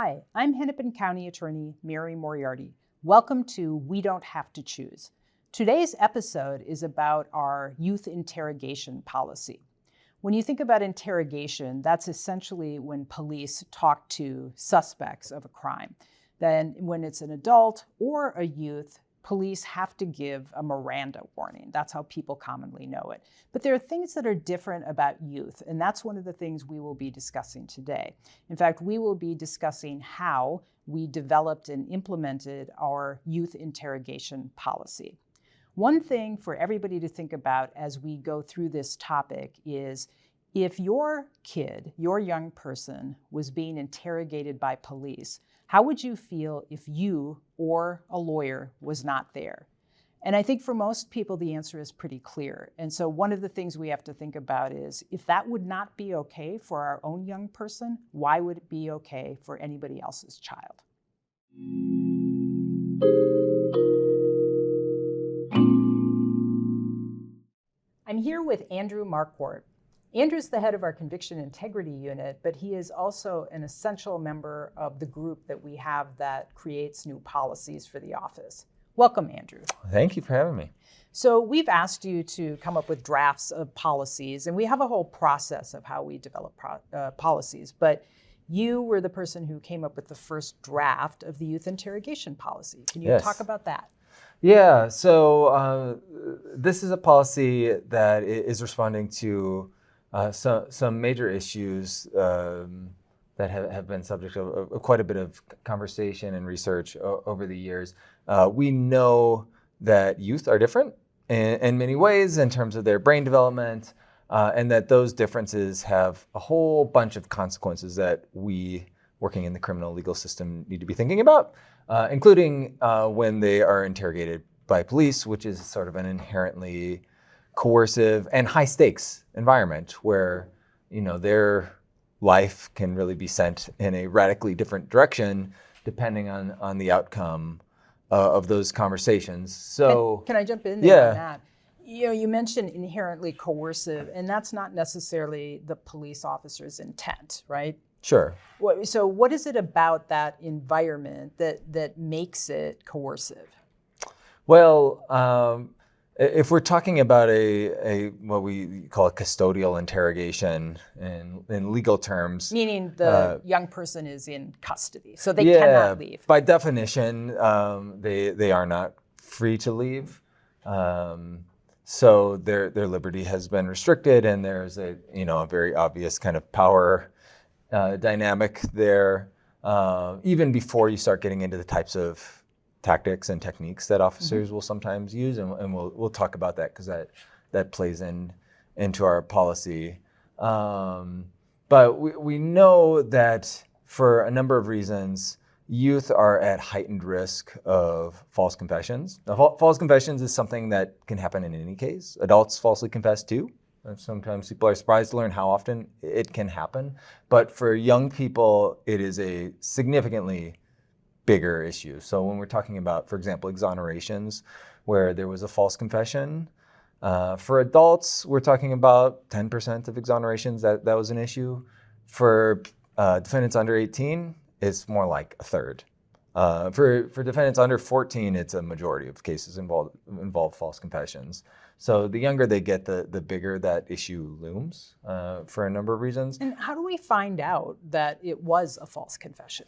Hi, I'm Hennepin County Attorney Mary Moriarty. Welcome to We Don't Have to Choose. Today's episode is about our youth interrogation policy. When you think about interrogation, that's essentially when police talk to suspects of a crime. Then when it's an adult or a youth, police have to give a Miranda warning. That's how people commonly know it. But there are things that are different about youth, and that's one of the things we will be discussing today. In fact, we will be discussing how we developed and implemented our youth interrogation policy. One thing for everybody to think about as we go through this topic is if your kid, your young person, was being interrogated by police, how would you feel if you or a lawyer was not there? And I think for most people, the answer is pretty clear. And so one of the things we have to think about is if that would not be okay for our own young person, why would it be okay for anybody else's child? I'm here with Andrew Marquardt. Andrew's the head of our Conviction Integrity Unit, but he is also an essential member of the group that we have that creates new policies for the office. Welcome, Andrew. Thank you for having me. So we've asked you to come up with drafts of policies, and we have a whole process of how we develop policies, but you were the person who came up with the first draft of the youth interrogation policy. Can you talk about that? Yeah, so this is a policy that is responding to some major issues that have been subject of quite a bit of conversation and research over the years. We know that youth are different in many ways in terms of their brain development, and that those differences have a whole bunch of consequences that we, working in the criminal legal system, need to be thinking about, including when they are interrogated by police, which is sort of an inherently coercive and high stakes environment where, their life can really be sent in a radically different direction depending on the outcome of those conversations. So can I jump in there on that? You mentioned inherently coercive, and that's not necessarily the police officer's intent, right? Sure. So what is it about that environment that makes it coercive? Well, if we're talking about a what we call a custodial interrogation in legal terms, meaning the young person is in custody, so they cannot leave. By definition, they are not free to leave. So their liberty has been restricted, and there's a very obvious kind of power dynamic there. Even before you start getting into the types of tactics and techniques that officers will sometimes use, and we'll talk about that because that plays into our policy. But we know that for a number of reasons, youth are at heightened risk of false confessions. Now, false confessions is something that can happen in any case. Adults falsely confess too. And sometimes people are surprised to learn how often it can happen. But for young people, it is a significantly bigger issue. So when we're talking about, for example, exonerations, where there was a false confession, for adults, we're talking about 10% of exonerations that was an issue. For defendants under 18, it's more like a third. For defendants under 14, it's a majority of cases involve false confessions. So the younger they get, the bigger that issue looms for a number of reasons. And how do we find out that it was a false confession?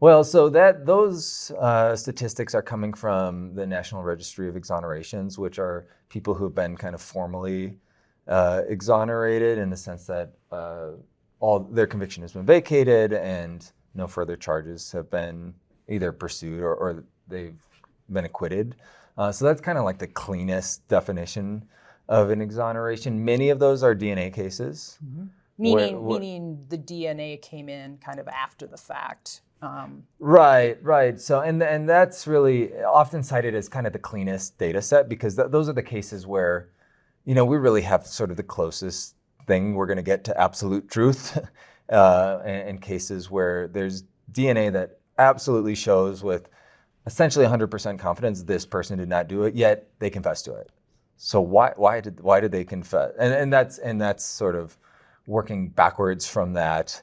Well, so those statistics are coming from the National Registry of Exonerations, which are people who have been kind of formally exonerated in the sense that all their conviction has been vacated and no further charges have been either pursued or they've been acquitted. So that's kind of like the cleanest definition of an exoneration. Many of those are DNA cases. Mm-hmm. Meaning the DNA came in kind of after the fact. Right. So, and that's really often cited as kind of the cleanest data set because those are the cases where, we really have sort of the closest thing we're going to get to absolute truth in cases where there's DNA that absolutely shows with essentially 100% confidence this person did not do it, yet they confessed to it. So why did they confess? And that's sort of working backwards from that.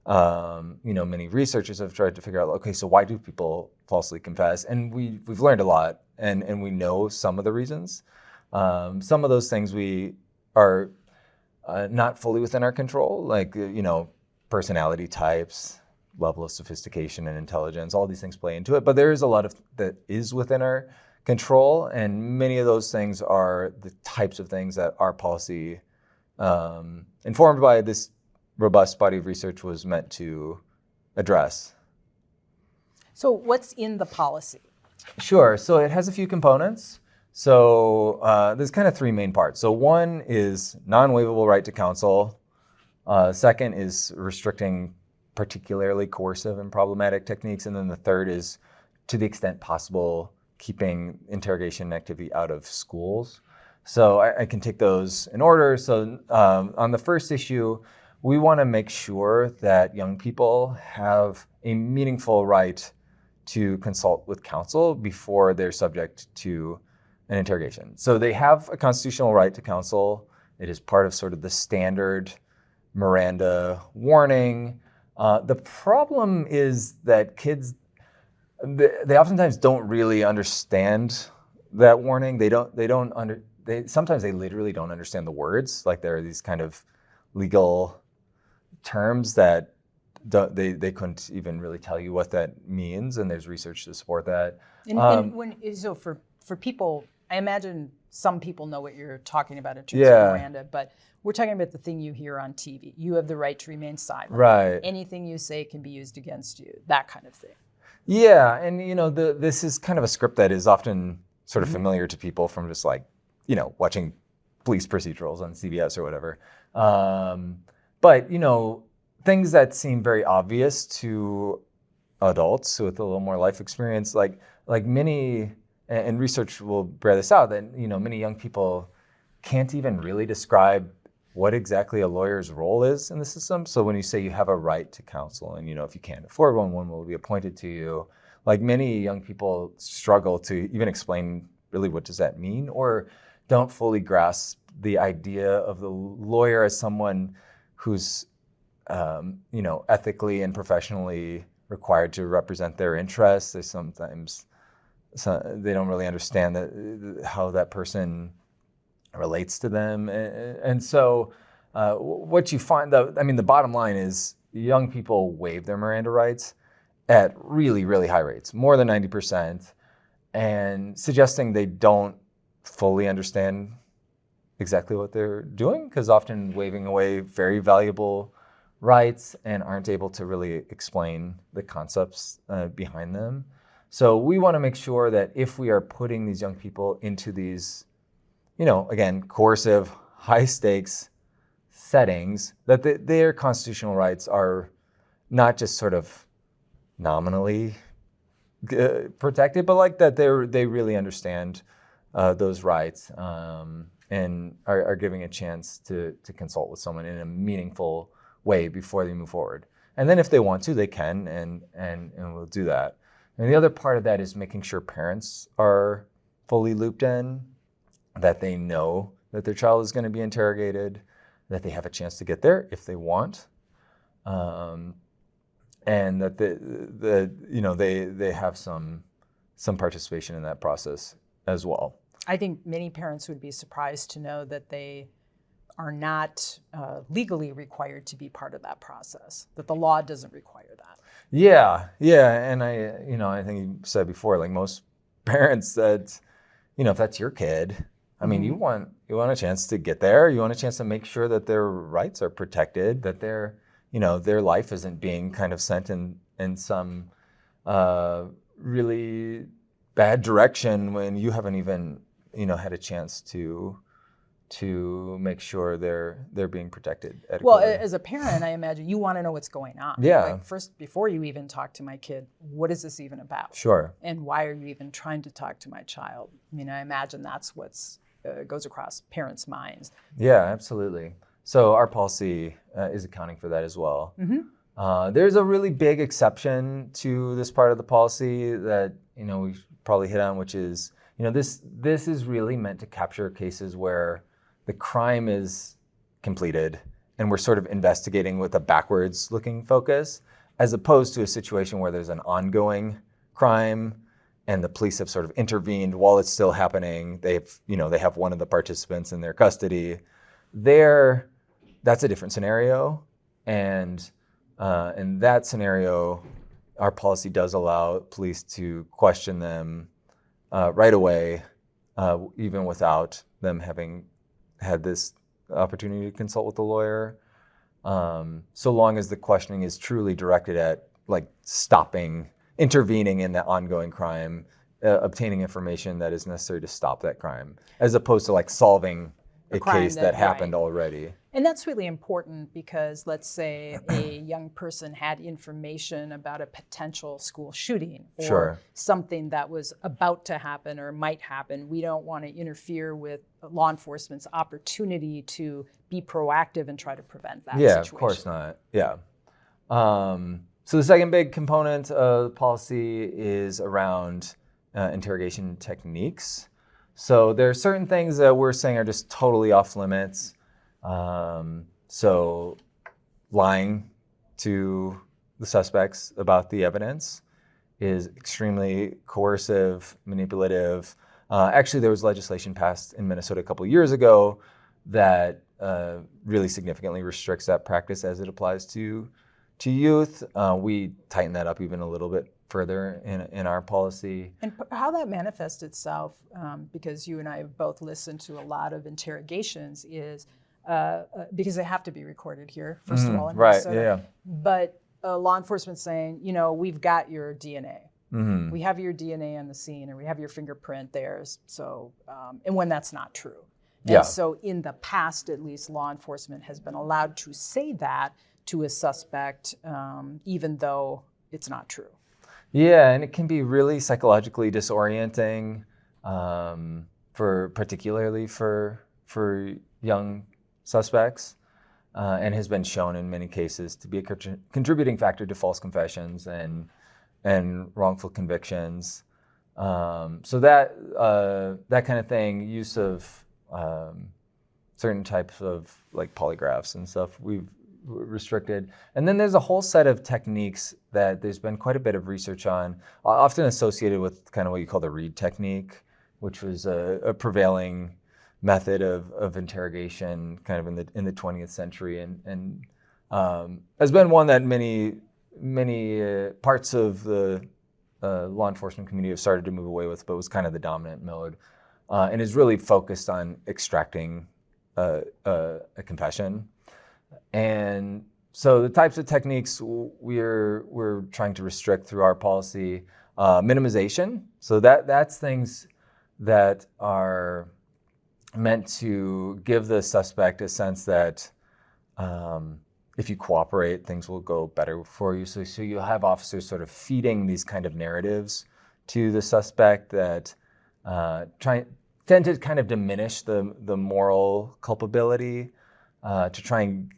Many researchers have tried to figure out, okay, so why do people falsely confess? And we've learned a lot, and we know some of the reasons. Some of those things we are not fully within our control, like, personality types, level of sophistication and intelligence, all these things play into it. But there is a lot of that is within our control, and many of those things are the types of things that our policy, informed by this robust body of research, was meant to address. So what's in the policy? Sure. So it has a few components. So there's kind of three main parts. So one is non-waivable right to counsel. Second is restricting particularly coercive and problematic techniques. And then the third is, to the extent possible, keeping interrogation activity out of schools. So I can take those in order. So on the first issue, we want to make sure that young people have a meaningful right to consult with counsel before they're subject to an interrogation. So they have a constitutional right to counsel. It is part of sort of the standard Miranda warning. The problem is that kids, they oftentimes don't really understand that warning. Sometimes they literally don't understand the words. Like, there are these kind of legal terms that they couldn't even really tell you what that means, and there's research to support that. So for people, I imagine some people know what you're talking about in terms of Miranda, but we're talking about the thing you hear on TV. You have the right to remain silent. Right. Anything you say can be used against you, that kind of thing. Yeah, and this is kind of a script that is often sort of familiar to people from just watching police procedurals on CBS or whatever. But things that seem very obvious to adults with a little more life experience, like many, and research will bear this out, that many young people can't even really describe what exactly a lawyer's role is in the system. So when you say you have a right to counsel, and if you can't afford one will be appointed to you, like, many young people struggle to even explain really what does that mean, or don't fully grasp the idea of the lawyer as someone who's ethically and professionally required to represent their interests. They sometimes they don't really understand how that person relates to them, and so what you find, the bottom line is young people waive their Miranda rights at really, really high rates, more than 90%, and suggesting they don't fully understand exactly what they're doing, because often waiving away very valuable rights and aren't able to really explain the concepts behind them. So we want to make sure that if we are putting these young people into these, again, coercive, high stakes settings, that their constitutional rights are not just sort of nominally protected, but like that they really understand those rights, and are giving a chance to consult with someone in a meaningful way before they move forward. And then if they want to, they can, and we'll do that. And the other part of that is making sure parents are fully looped in, that they know that their child is going to be interrogated, that they have a chance to get there if they want, and that they have some participation in that process as well. I think many parents would be surprised to know that they are not legally required to be part of that process, that the law doesn't require that. Yeah, and I think you said before, like, most parents, that if that's your kid, I mean, you want a chance to get there. You want a chance to make sure that their rights are protected, that their life isn't being kind of sent in some really bad direction when you haven't even had a chance to make sure they're being protected adequately. Well, as a parent, I imagine you want to know what's going on. Yeah. Like, first, before you even talk to my kid, what is this even about? Sure. And why are you even trying to talk to my child? I mean, I imagine that's what's goes across parents' minds. Yeah, absolutely. So our policy is accounting for that as well. Mm-hmm. There's a really big exception to this part of the policy that we probably hit on, which is this is really meant to capture cases where the crime is completed and we're sort of investigating with a backwards looking focus, as opposed to a situation where there's an ongoing crime and the police have sort of intervened while it's still happening. They have one of the participants in their custody. That's a different scenario. And in that scenario, our policy does allow police to question them right away, even without them having had this opportunity to consult with a lawyer, so long as the questioning is truly directed at like intervening in the ongoing crime, obtaining information that is necessary to stop that crime, as opposed to like solving a case that happened already. And that's really important because let's say a young person had information about a potential school shooting or something that was about to happen or might happen. We don't want to interfere with law enforcement's opportunity to be proactive and try to prevent that situation. Of course not. Yeah. So the second big component of the policy is around interrogation techniques. So there are certain things that we're saying are just totally off limits. So lying to the suspects about the evidence is extremely coercive, manipulative. Actually, there was legislation passed in Minnesota a couple of years ago that really significantly restricts that practice as it applies to youth. We tighten that up even a little bit further in our policy. And how that manifests itself, because you and I have both listened to a lot of interrogations, is because they have to be recorded here, first of all, in Minnesota. But law enforcement saying, we've got your DNA. Mm-hmm. We have your DNA on the scene, or we have your fingerprint there. So, and when that's not true. And so in the past, at least, law enforcement has been allowed to say that to a suspect, even though it's not true. Yeah, and it can be really psychologically disorienting, particularly for young suspects, and has been shown in many cases to be a contributing factor to false confessions and wrongful convictions. So that kind of thing, use of certain types of like polygraphs and stuff, we've restricted. And then there's a whole set of techniques that there's been quite a bit of research on, often associated with kind of what you call the Reid technique, which was a prevailing method of interrogation kind of in the 20th century, and has been one that many parts of the law enforcement community have started to move away with, but was kind of the dominant mode, and is really focused on extracting a confession. And so the types of techniques we're trying to restrict through our policy, minimization. So that's things that are meant to give the suspect a sense that if you cooperate, things will go better for you. So you'll have officers sort of feeding these kind of narratives to the suspect that tend to kind of diminish the moral culpability, to try and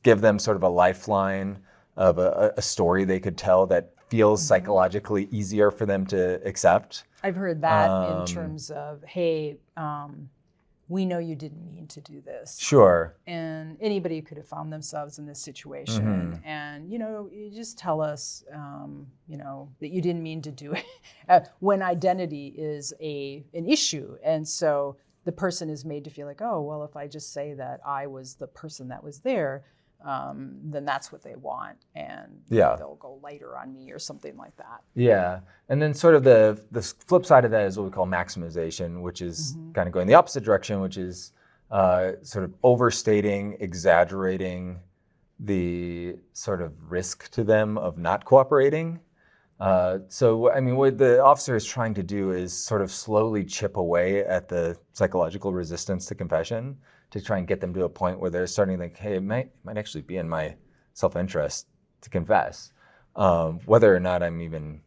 give them sort of a lifeline of a story they could tell that feels psychologically easier for them to accept. I've heard that in terms of, hey, we know you didn't mean to do this. Sure. And anybody could have found themselves in this situation. Mm-hmm. And, you just tell us, that you didn't mean to do it. When identity is an issue. And so the person is made to feel like, oh, well, if I just say that I was the person that was there, then that's what they want, and they'll go lighter on me or something like that. Yeah, and then sort of the flip side of that is what we call maximization, which is kind of going the opposite direction, which is sort of overstating, exaggerating the sort of risk to them of not cooperating. So, I mean, what the officer is trying to do is sort of slowly chip away at the psychological resistance to confession, to try and get them to a point where they're starting to think, hey, it might actually be in my self-interest to confess, whether or not I'm even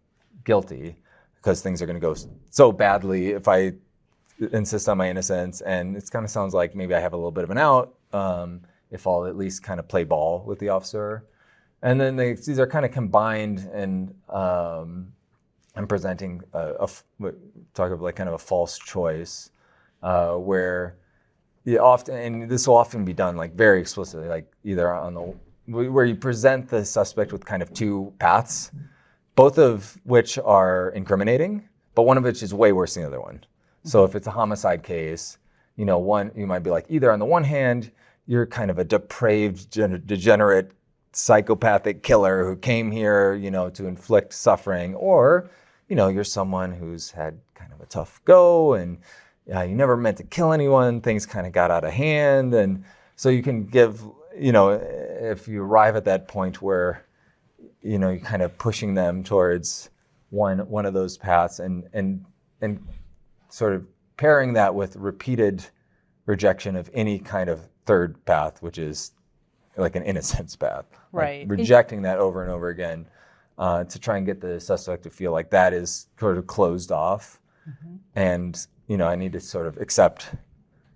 guilty, because things are going to go so badly if I insist on my innocence. And it kind of sounds like maybe I have a little bit of an out, if I'll at least kind of play ball with the officer. And then these are kind of combined and presenting talk of like kind of a false choice, where Yeah, often, and this will often be done like very explicitly, like either on the where you present the suspect with kind of two paths, both of which are incriminating, but one of which is way worse than the other one. So if it's a homicide case, one you might be like, either on the one hand, you're kind of a depraved, degenerate, psychopathic killer who came here, to inflict suffering, or you're someone who's had kind of a tough go and you never meant to kill anyone. Things kind of got out of hand. And so you can give, if you arrive at that point where, you're kind of pushing them towards one of those paths and sort of pairing that with repeated rejection of any kind of third path, which is like an innocence path. Right. Like rejecting that over and over again to try and get the suspect to feel like that is sort of closed off. Mm-hmm. And I need to sort of accept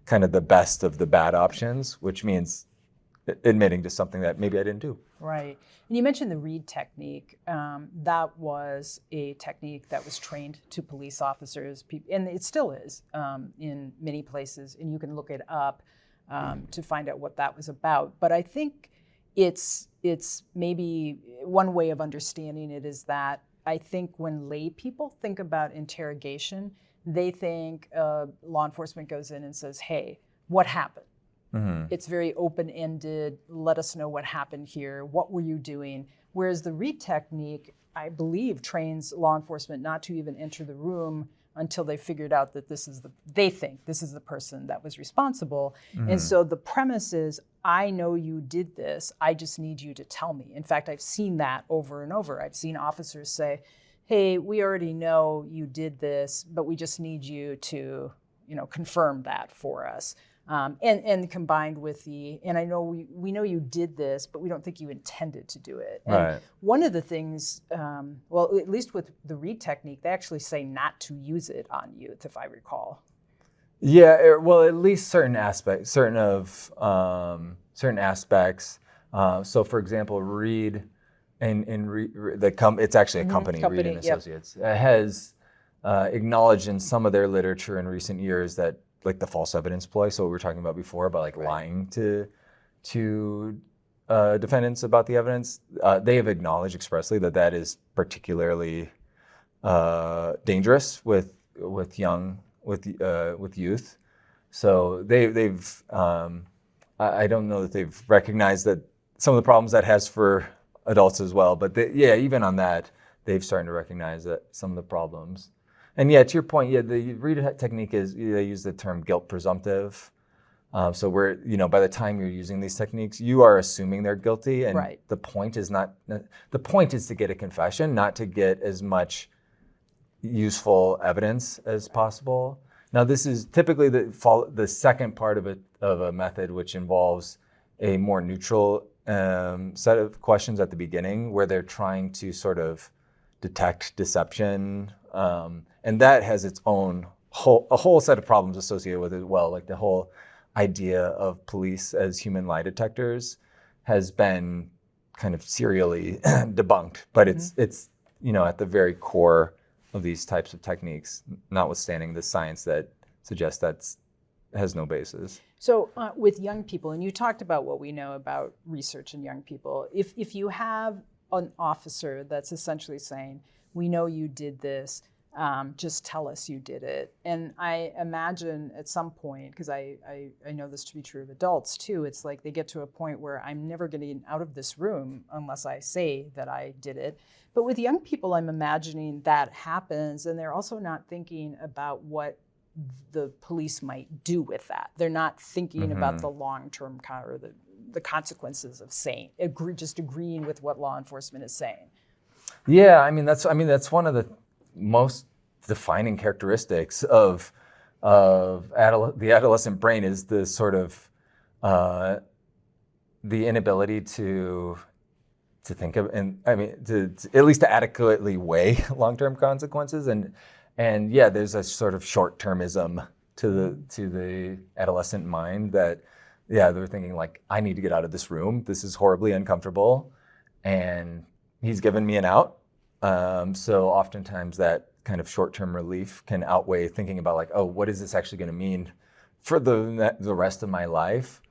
kind of the best of the bad options, which means admitting to something that maybe I didn't do. Right. And you mentioned the Reid technique. That was a technique that was trained to police officers, and it still is in many places, and you can look it up to find out what that was about. But I think it's maybe one way of understanding it is that I think when lay people think about interrogation, they think law enforcement goes in and says, hey, what happened? Mm-hmm. It's very open-ended. Let us know what happened here. What were you doing? Whereas the Reid technique, I believe, trains law enforcement not to even enter the room until they figured out that they think this is the person that was responsible. Mm-hmm. And so the premise is, I know you did this. I just need you to tell me. In fact, I've seen that over and over. I've seen officers say, hey, we already know you did this, but we just need you to, confirm that for us. And combined with and I know we know you did this, but we don't think you intended to do it. And right. One of the things, at least with the Reid technique, they actually say not to use it on youth, if I recall. Yeah, well, at least certain aspects. So, for example, Reid it's actually a company, Reid and Associates, has acknowledged in some of their literature in recent years that, like the false evidence ploy, so what we were talking about before about like right. lying to defendants about the evidence, they have acknowledged expressly that is particularly dangerous with youth. So they've I don't know that they've recognized that some of the problems that has for adults as well, but even on that, they've started to recognize that some of the problems. And to your point, the Reid technique is, they use the term guilt presumptive. So by the time you're using these techniques, you are assuming they're guilty, and right. the point is to get a confession, not to get as much useful evidence as possible. Now, this is typically the second part of a method, which involves a more neutral set of questions at the beginning, where they're trying to sort of detect deception. And that has its own a whole set of problems associated with it as well. Like the whole idea of police as human lie detectors has been kind of serially debunked, but mm-hmm. it's at the very core of these types of techniques, notwithstanding the science that suggests that has no basis. So with young people, and you talked about what we know about research in young people, if you have an officer that's essentially saying, we know you did this, just tell us you did it. And I imagine at some point, because I know this to be true of adults too, it's like they get to a point where I'm never going to get out of this room unless I say that I did it. But with young people, I'm imagining that happens, and they're also not thinking about what the police might do with that. They're not thinking mm-hmm. about the long-term or the consequences of just agreeing with what law enforcement is saying. Yeah, that's one of the most defining characteristics of the adolescent brain, is the sort of the inability to think of, and to at least to adequately weigh long-term consequences, and there's a sort of short-termism to the adolescent mind that they're thinking like, I need to get out of this room. This is horribly uncomfortable, and he's given me an out. So oftentimes that kind of short-term relief can outweigh thinking about like, oh, what is this actually going to mean for the rest of my life.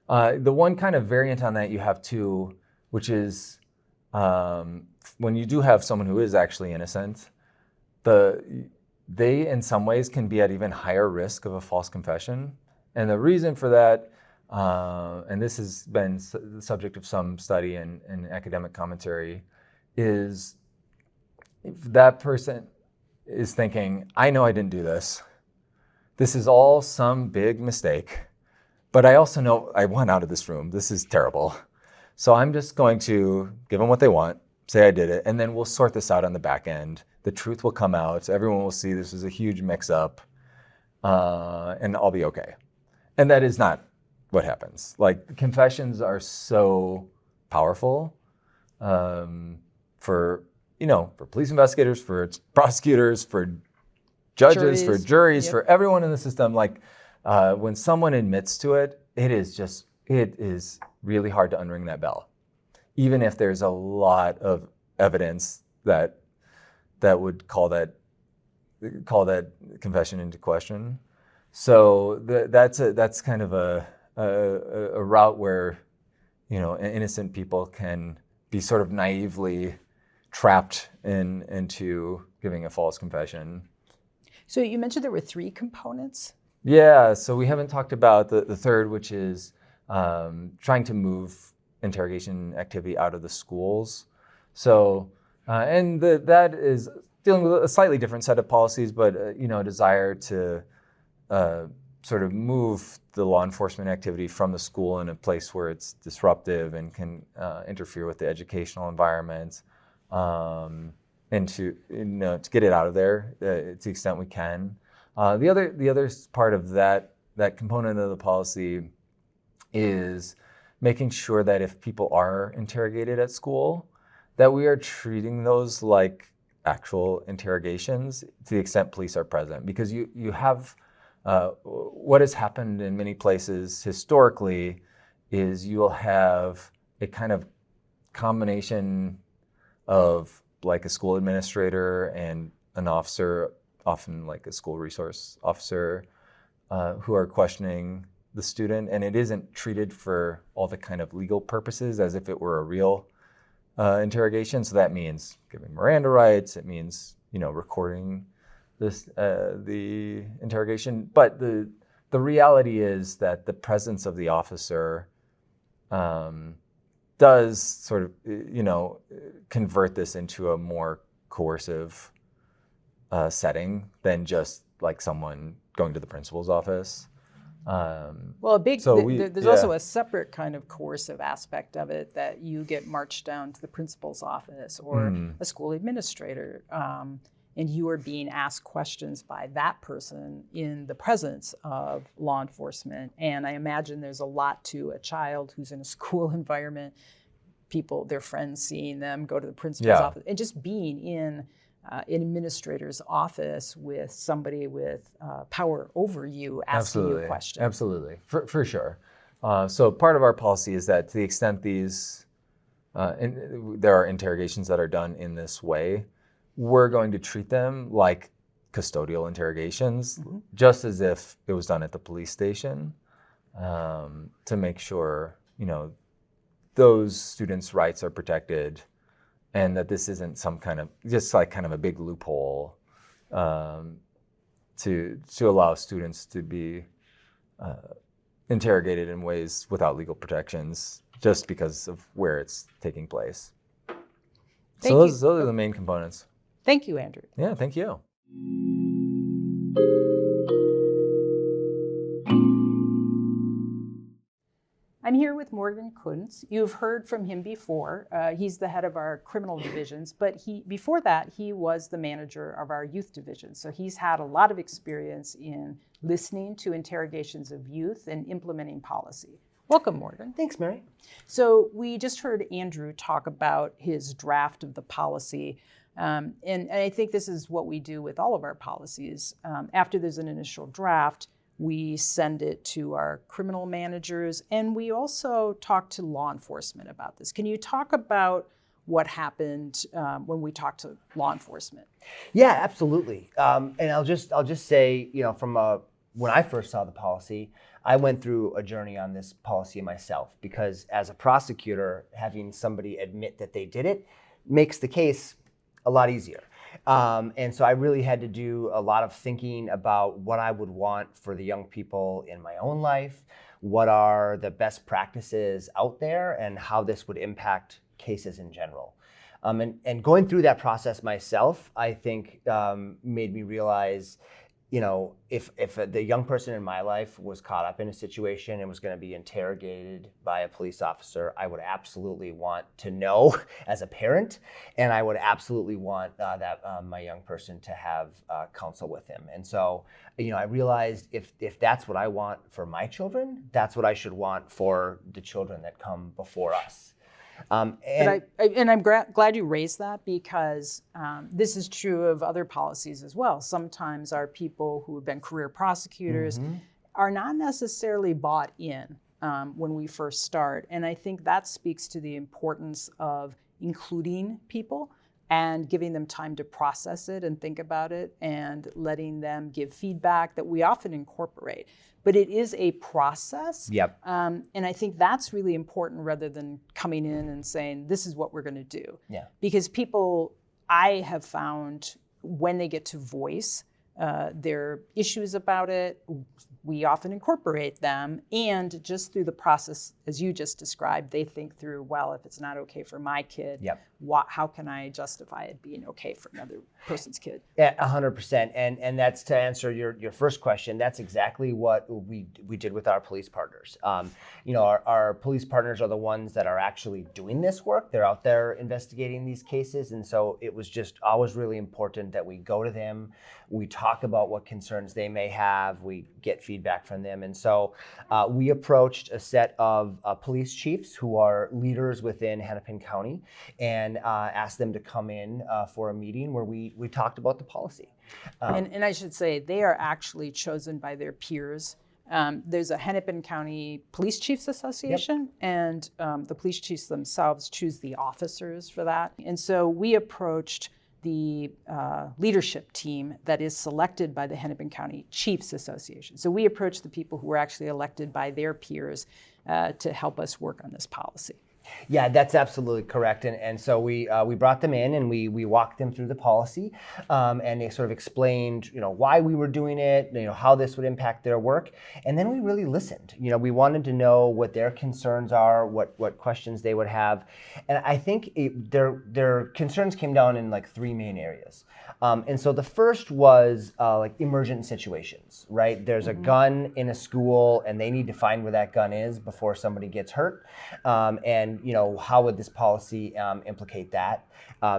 The one kind of variant on that you have too, which is when you do have someone who is actually innocent, they in some ways can be at even higher risk of a false confession. And the reason for that, and this has been the subject of some study and academic commentary, is if that person is thinking, I know I didn't do this. This is all some big mistake, but I also know I want out of this room. This is terrible. So I'm just going to give them what they want, say I did it, and then we'll sort this out on the back end. The truth will come out. Everyone will see this is a huge mix-up, and I'll be okay. And that is not what happens. Like, confessions are so powerful for police investigators, for prosecutors, for judges, for juries, for everyone in the system. Like, when someone admits to it, it is really hard to unring that bell, even if there's a lot of evidence that would call that confession into question. So that's kind of a route where innocent people can be sort of naively trapped into giving a false confession. So you mentioned there were 3 components. Yeah, so we haven't talked about the third, which is trying to move interrogation activity out of the schools. So, and that is dealing with a slightly different set of policies, but a desire to sort of move the law enforcement activity from the school in a place where it's disruptive and can interfere with the educational environment, and to get it out of there to the extent we can. The other part of that component of the policy is making sure that if people are interrogated at school, that we are treating those like actual interrogations to the extent police are present. Because you have what has happened in many places historically is you will have a kind of combination of like a school administrator and an officer, often like a school resource officer, who are questioning the student, and it isn't treated for all the kind of legal purposes as if it were a real interrogation. So that means giving Miranda rights. It means recording the interrogation. But the reality is that the presence of the officer does sort of convert this into a more coercive setting than just like someone going to the principal's office. Well, there's also a separate kind of coercive aspect of it, that you get marched down to the principal's office or a school administrator, and you are being asked questions by that person in the presence of law enforcement. And I imagine there's a lot to a child who's in a school environment, their friends seeing them go to the principal's office, and just being in an administrator's office with somebody with power over you asking you questions. Absolutely, for sure. So part of our policy is that to the extent there are interrogations that are done in this way, we're going to treat them like custodial interrogations, just as if it was done at the police station, to make sure those students' rights are protected, and that this isn't some kind of a big loophole to allow students to be interrogated in ways without legal protections just because of where it's taking place. Those are the main components. Thank you, Andrew. Yeah, thank you. I'm here with Morgan Kuntz. You've heard from him before. He's the head of our criminal divisions, but before that, he was the manager of our youth division. So he's had a lot of experience in listening to interrogations of youth and implementing policy. Welcome, Morgan. Thanks, Mary. So we just heard Andrew talk about his draft of the policy. And I think this is what we do with all of our policies. After there's an initial draft, we send it to our criminal managers, and we also talk to law enforcement about this. Can you talk about what happened when we talked to law enforcement? Yeah, absolutely. And I'll just say, from a when I first saw the policy, I went through a journey on this policy myself, because as a prosecutor, having somebody admit that they did it makes the case a lot easier. And so I really had to do a lot of thinking about what I would want for the young people in my own life, what are the best practices out there, and how this would impact cases in general. And going through that process myself, I think made me realize, if the young person in my life was caught up in a situation and was going to be interrogated by a police officer, I would absolutely want to know as a parent, and I would absolutely want that my young person to have counsel with him. And so, I realized if that's what I want for my children, that's what I should want for the children that come before us. And I'm glad you raised that, because this is true of other policies as well. Sometimes our people who have been career prosecutors are not necessarily bought in when we first start. And I think that speaks to the importance of including people and giving them time to process it and think about it, and letting them give feedback that we often incorporate. But it is a process. Yep. And I think that's really important, rather than coming in and saying, this is what we're going to do. Yeah. Because people, I have found, when they get to voice their issues about it, we often incorporate them. And just through the process, as you just described, they think through, well, if it's not okay for my kid, how can I justify it being okay for another person's kid? Yeah, 100%. And that's, to answer your first question, that's exactly what we did with our police partners. Our police partners are the ones that are actually doing this work. They're out there investigating these cases. And so it was just always really important that we go to them, we talk about what concerns they may have, we get feedback from them. And so we approached a set of police chiefs who are leaders within Hennepin County, and asked them to come in for a meeting where we talked about the policy. And I should say, they are actually chosen by their peers. There's a Hennepin County Police Chiefs Association, and the police chiefs themselves choose the officers for that. And so we approached the leadership team that is selected by the Hennepin County Chiefs Association. So we approached the people who were actually elected by their peers to help us work on this policy. Yeah, that's absolutely correct. And so we brought them in, and we walked them through the policy, and they sort of explained, why we were doing it, how this would impact their work. And then we really listened. We wanted to know what their concerns are, what questions they would have. And I think their concerns came down in like three main areas. And so the first was like emergent situations, right? There's a gun in a school, and they need to find where that gun is before somebody gets hurt. And how would this policy implicate that?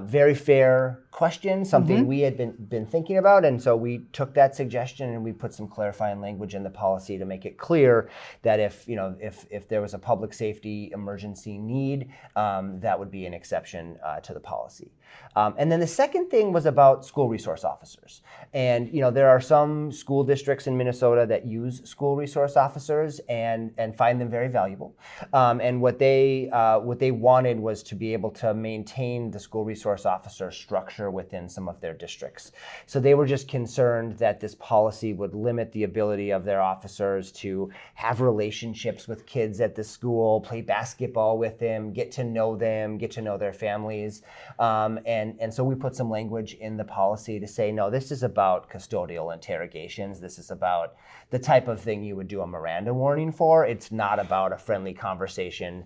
Very fair question, something we had been thinking about. And so we took that suggestion and we put some clarifying language in the policy to make it clear that if there was a public safety emergency need, that would be an exception to the policy. And then the second thing was about school resource officers. And there are some school districts in Minnesota that use school resource officers and find them very valuable. And what they wanted was to be able to maintain the school resource officer structure within some of their districts. So they were just concerned that this policy would limit the ability of their officers to have relationships with kids at the school, play basketball with them, get to know their families. And so we put some language in the policy to say, no, this is about custodial interrogations. This is about the type of thing you would do a Miranda warning for. It's not about a friendly conversation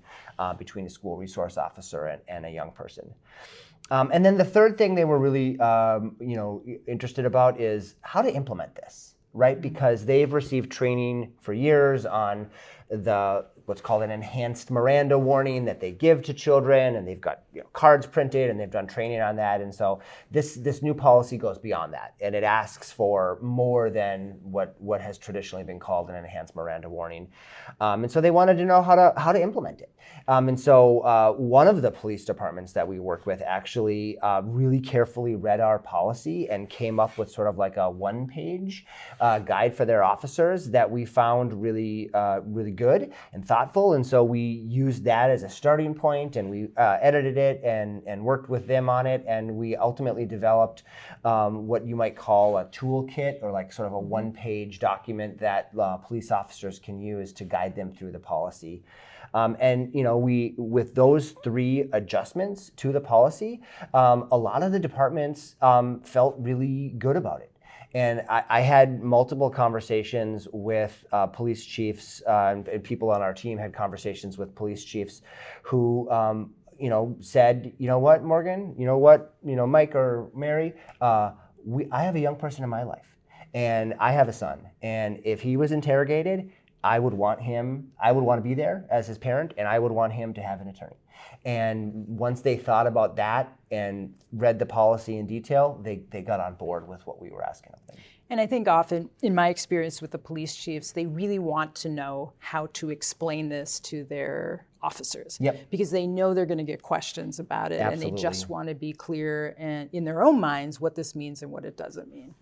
between a school resource officer and a young person. And then the third thing they were really interested about is how to implement this, right? Because they've received training for years on what's called an enhanced Miranda warning that they give to children, and they've got cards printed, and they've done training on that. And so this new policy goes beyond that, and it asks for more than what has traditionally been called an enhanced Miranda warning. And so they wanted to know how to implement it. And so one of the police departments that we worked with actually really carefully read our policy and came up with sort of like a one-page guide for their officers that we found really good and thought thoughtful, and so we used that as a starting point, and we edited it and worked with them on it, and we ultimately developed what you might call a toolkit, or like sort of a one-page document that police officers can use to guide them through the policy. And we, with those 3 adjustments to the policy, a lot of the departments felt really good about it. And I had multiple conversations with police chiefs, and people on our team had conversations with police chiefs who, said, you know what, Morgan, you know what, Mike or Mary, I have a young person in my life, and I have a son, and if he was interrogated, I would want to be there as his parent, and I would want him to have an attorney. And once they thought about that and read the policy in detail, they got on board with what we were asking of them. And I think often, in my experience with the police chiefs, they really want to know how to explain this to their officers. Yep. Because they know they're going to get questions about it. Absolutely. And they just want to be clear and in their own minds what this means and what it doesn't mean.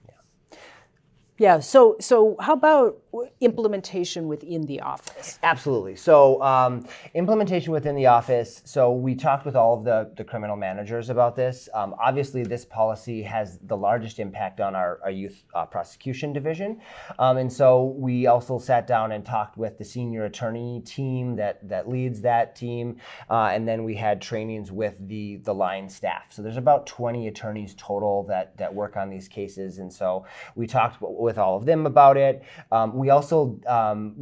Yeah, so how about implementation within the office? Absolutely. So implementation within the office. So we talked with all of the criminal managers about this. Obviously, this policy has the largest impact on our youth prosecution division. And so we also sat down and talked with the senior attorney team that leads that team. And then we had trainings with the line staff. So there's about 20 attorneys total that work on these cases. And so we talked with all of them about it. We also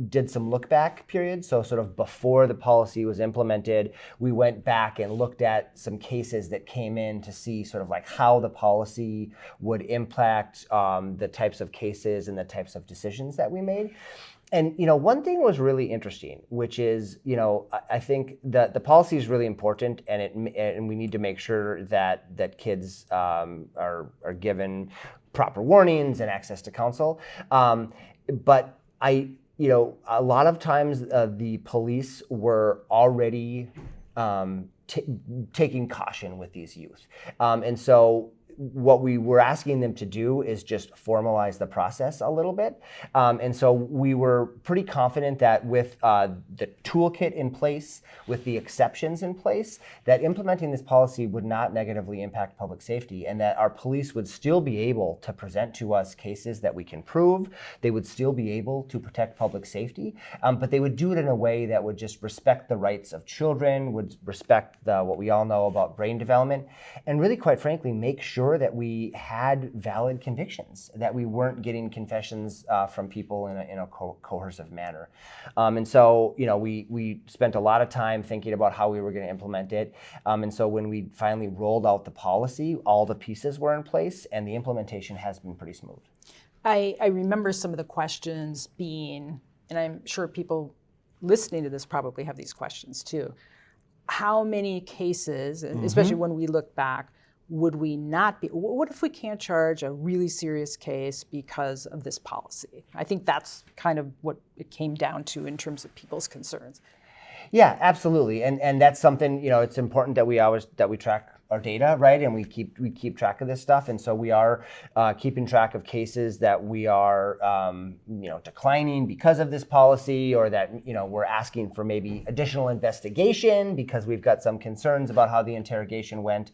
did some look back periods. So sort of before the policy was implemented, we went back and looked at some cases that came in to see sort of like how the policy would impact the types of cases and the types of decisions that we made. And one thing was really interesting, which is I think that the policy is really important, and we need to make sure that kids are given proper warnings and access to counsel. But a lot of times the police were already taking caution with these youth, and so what we were asking them to do is just formalize the process a little bit. And so we were pretty confident that with the toolkit in place, with the exceptions in place, that implementing this policy would not negatively impact public safety, and that our police would still be able to present to us cases that we can prove. They would still be able to protect public safety, but they would do it in a way that would just respect the rights of children, would respect what we all know about brain development, and really, quite frankly, make sure that we had valid convictions, that we weren't getting confessions from people in a coercive manner. And so, we spent a lot of time thinking about how we were going to implement it. And so when we finally rolled out the policy, all the pieces were in place, and the implementation has been pretty smooth. I remember some of the questions being, and I'm sure people listening to this probably have these questions too. How many cases, especially when we look back, would we not be, what if we can't charge a really serious case because of this policy? I think that's kind of what it came down to in terms of people's concerns. Yeah, absolutely. And that's something, it's important that we track our data, right? And we keep track of this stuff. And so we are keeping track of cases that we are, declining because of this policy, or that, we're asking for maybe additional investigation because we've got some concerns about how the interrogation went.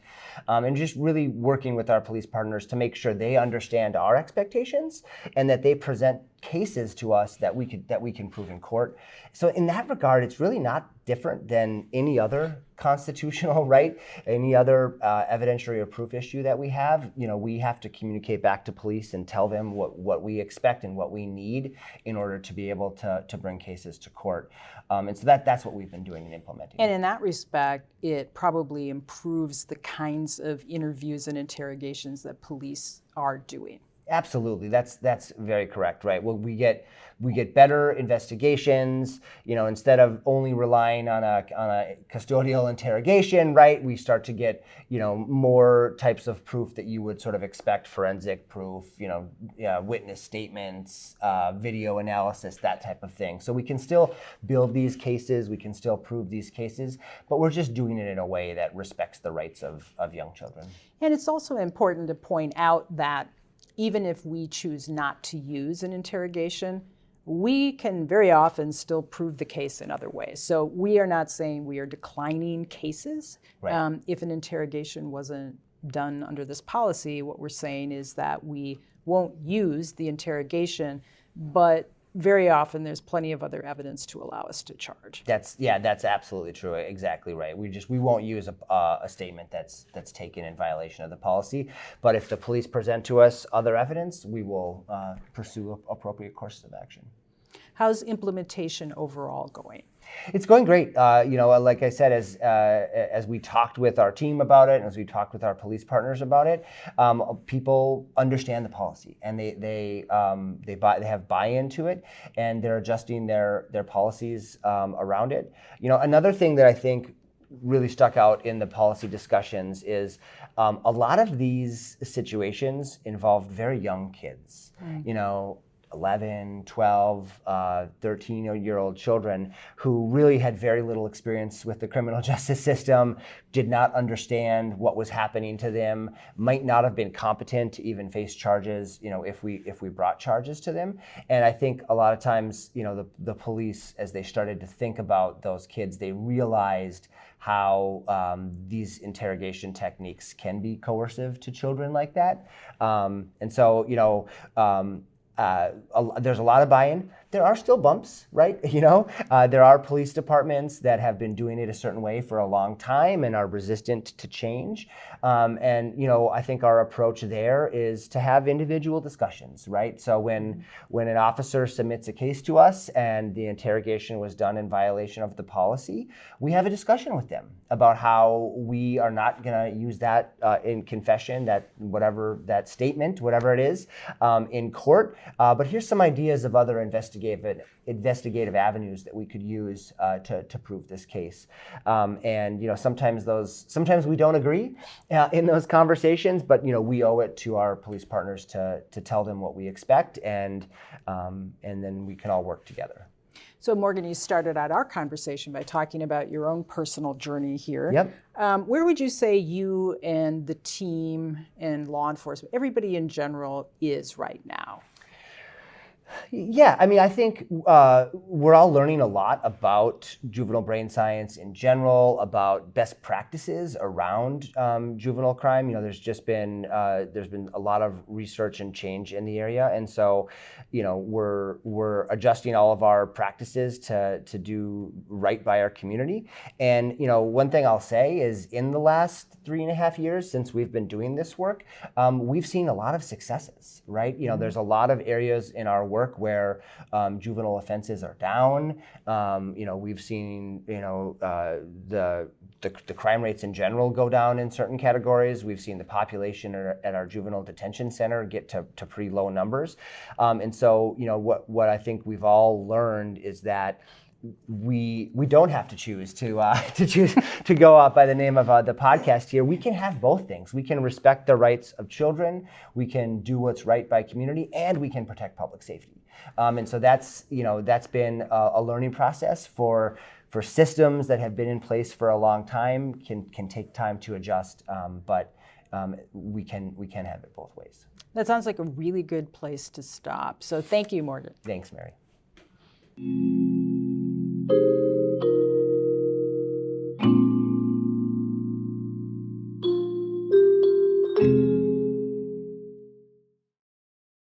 And just really working with our police partners to make sure they understand our expectations and that they present cases to us that we can prove in court. So in that regard, it's really not different than any other constitutional right, any other evidentiary or proof issue that we have. We have to communicate back to police and tell them what we expect and what we need in order to be able to bring cases to court. And so that's what we've been doing and implementing. And in that respect, it probably improves the kinds of interviews and interrogations that police are doing. Absolutely, that's very correct, right? Well, we get better investigations. Instead of only relying on a custodial interrogation, right? We start to get more types of proof that you would sort of expect: forensic proof, witness statements, video analysis, that type of thing. So we can still build these cases, we can still prove these cases, but we're just doing it in a way that respects the rights of young children. And it's also important to point out that even if we choose not to use an interrogation, we can very often still prove the case in other ways. So we are not saying we are declining cases. Right. If an interrogation wasn't done under this policy, what we're saying is that we won't use the interrogation, but very often there's plenty of other evidence to allow us to charge. That's absolutely true. Exactly right. We won't use a statement that's taken in violation of the policy. But if the police present to us other evidence, we will pursue appropriate courses of action. How's implementation overall going? It's going great. Like I said, as we talked with our team about it, and as we talked with our police partners about it, people understand the policy, and they have buy-in to it, and they're adjusting their policies around it. Another thing that I think really stuck out in the policy discussions is a lot of these situations involved very young kids. 11, 12, 13-year-old children who really had very little experience with the criminal justice system, did not understand what was happening to them, might not have been competent to even face charges, if we brought charges to them. And I think a lot of times, the police, as they started to think about those kids, they realized how these interrogation techniques can be coercive to children like that. There's a lot of buy-in. There are still bumps, right? There are police departments that have been doing it a certain way for a long time and are resistant to change. I think our approach there is to have individual discussions, right? So when an officer submits a case to us and the interrogation was done in violation of the policy, we have a discussion with them about how we are not going to use that in confession, that statement, whatever it is, in court. But here's some ideas of other investigative avenues that we could use to prove this case. Sometimes we don't agree in those conversations, but we owe it to our police partners to tell them what we expect, and then we can all work together. So Morgan, you started out our conversation by talking about your own personal journey here. Yep. Where would you say you and the team and law enforcement, everybody in general, is right now? Yeah, I think we're all learning a lot about juvenile brain science in general, about best practices around juvenile crime. There's been a lot of research and change in the area, and so we're adjusting all of our practices to do right by our community. And one thing I'll say is, in the last 3.5 years since we've been doing this work, we've seen a lot of successes, right? There's a lot of areas in our work where juvenile offenses are down. We've seen the crime rates in general go down in certain categories. We've seen the population at our juvenile detention center get to pretty low numbers. And so what I think we've all learned is that we don't have to choose to go out by the name of the podcast here. We can have both things. We can respect the rights of children, we can do what's right by community, and we can protect public safety. And so that's been a learning process for systems that have been in place for a long time. Can take time to adjust, but we can have it both ways. That sounds like a really good place to stop. So thank you, Morgan. Thanks, Mary.